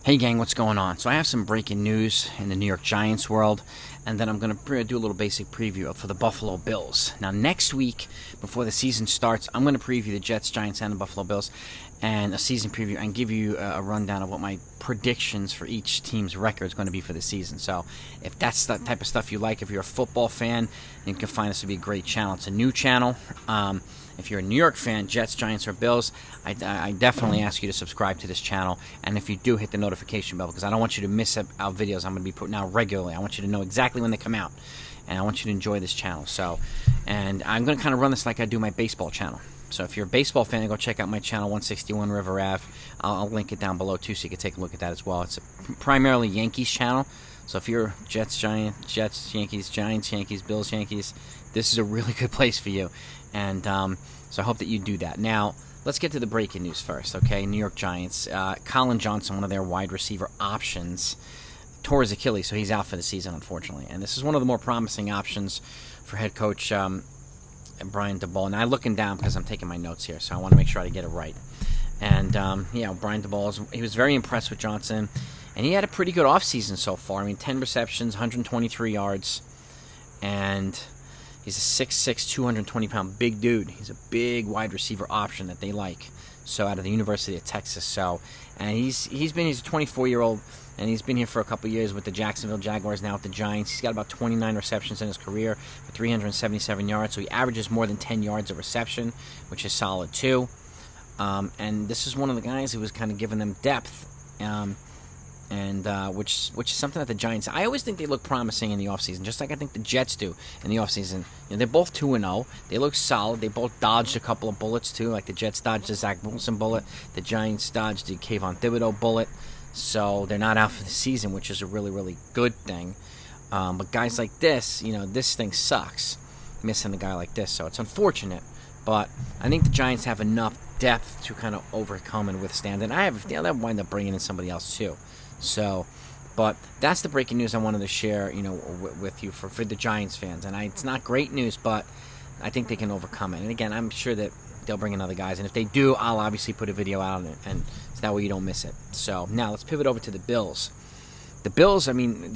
Hey gang, what's going on? So I have some breaking news in the New York Giants world, and then I'm going to do a little basic preview for the Buffalo Bills. Now next week, before the season starts, I'm going to preview the Jets, Giants, and the Buffalo Bills, and a season preview, and give you a rundown of what my predictions for each team's record is going to be for the season. So if that's the type of stuff you like, if you're a football fan, you can find this to be a great channel. It's a new channel. If you're a New York fan, Jets, Giants, or Bills, I definitely ask you to subscribe to this channel. And if you do, hit the notification bell, because I don't want you to miss out videos I'm going to be putting out regularly. I want you to know exactly when they come out. And I want you to enjoy this channel. And I'm going to kind of run this like I do my baseball channel. So if you're a baseball fan, go check out my channel, 161 River Ave. I'll link it down below, too, so you can take a look at that as well. It's a primarily Yankees channel. So if you're Jets, Yankees, Giants, Yankees, Bills, Yankees, this is a really good place for you. And so I hope that you do that. Now, let's get to the breaking news first, okay? New York Giants. Colin Johnson, one of their wide receiver options, tore his Achilles, so he's out for the season, unfortunately. And this is one of the more promising options for head coach Brian Daboll. And I'm looking down because I'm taking my notes here, so I want to make sure I get it right. And, Brian Daboll, he was very impressed with Johnson. And he had a pretty good offseason so far. I mean, 10 receptions, 123 yards. And he's a 6'6", 220-pound big dude. He's a big wide receiver option that they like. So out of the University of Texas. And he's a 24-year-old, and he's been here for a couple of years with the Jacksonville Jaguars, now with the Giants. He's got about 29 receptions in his career for 377 yards. So he averages more than 10 yards a reception, which is solid too. And this is one of the guys who was kind of giving them depth. Which is something that the Giants, I always think they look promising in the offseason, just like I think the Jets do in the offseason. They're both 2-0. They look solid. They both dodged a couple of bullets, too, like the Jets dodged the Zach Wilson bullet. The Giants dodged the Kayvon Thibodeau bullet. So they're not out for the season, which is a really, really good thing. But guys like this, this thing sucks, missing a guy like this. So it's unfortunate. But I think the Giants have enough depth to kind of overcome and withstand. And they'll wind up bringing in somebody else, too. But that's the breaking news I wanted to share, with you for the Giants fans. And it's not great news, but I think they can overcome it. And again, I'm sure that they'll bring in other guys. And if they do, I'll obviously put a video out on it, and so that way you don't miss it. So now let's pivot over to the Bills. The Bills, they're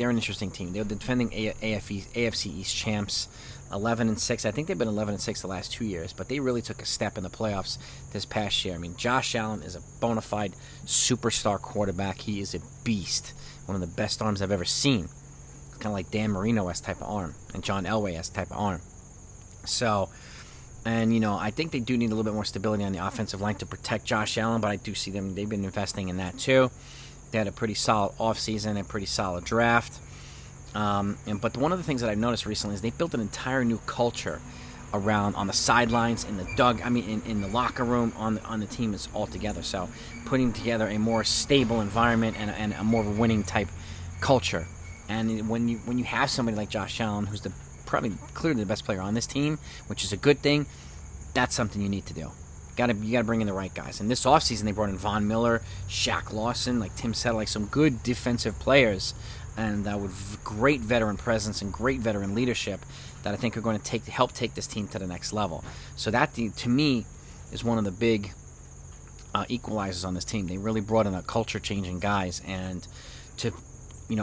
an interesting team. They're the defending AFC East champs, 11-6. I think they've been 11-6 the last 2 years, but they really took a step in the playoffs this past year. I mean, Josh Allen is a bona fide superstar quarterback. He is a beast, one of the best arms I've ever seen. Kind of like Dan Marino-esque type of arm and John Elway-esque type of arm. So, and, I think they do need a little bit more stability on the offensive line to protect Josh Allen, but I do see they've been investing in that too. They had a pretty solid offseason, a pretty solid draft. But one of the things that I've noticed recently is they built an entire new culture around on the sidelines, in the in the locker room, on the team is all together. So putting together a more stable environment and a more of a winning type culture. And when you have somebody like Josh Allen, who's probably clearly the best player on this team, which is a good thing, that's something you need to do. You gotta bring in the right guys. And this offseason, they brought in Von Miller, Shaq Lawson, like Tim said, like some good defensive players, and with great veteran presence and great veteran leadership that I think are going to help take this team to the next level. So that, to me, is one of the big equalizers on this team. They really brought in a culture-changing guys, and to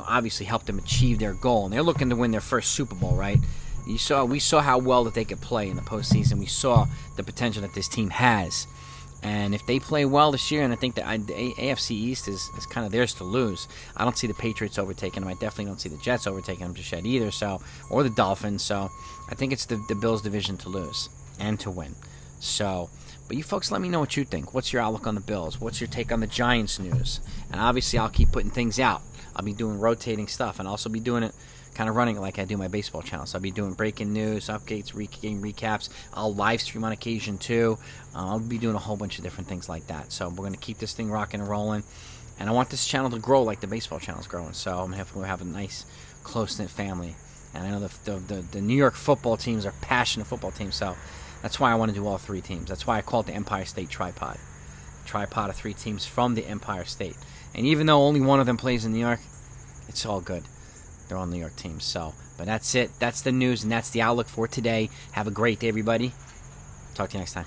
obviously help them achieve their goal. And they're looking to win their first Super Bowl, right? We saw how well that they could play in the postseason. We saw the potential that this team has. And if they play well this year, and I think the AFC East is kind of theirs to lose. I don't see the Patriots overtaking them. I definitely don't see the Jets overtaking them just yet either. Or the Dolphins. So I think it's the Bills' division to lose and to win. But you folks, let me know what you think. What's your outlook on the Bills? What's your take on the Giants news? And obviously, I'll keep putting things out. I'll be doing rotating stuff, and also be doing it, kind of running it like I do my baseball channel. So I'll be doing breaking news, updates, game recaps. I'll live stream on occasion too. I'll be doing a whole bunch of different things like that. So we're going to keep this thing rocking and rolling. And I want this channel to grow like the baseball channel is growing. So we'll have a nice, close-knit family. And I know the New York football teams are passionate football teams. So that's why I want to do all three teams. That's why I call it the Empire State Tripod. Tripod of three teams from the Empire State. And even though only one of them plays in New York, it's all good. They're all New York teams. But that's it. That's the news, and that's the outlook for today. Have a great day, everybody. Talk to you next time.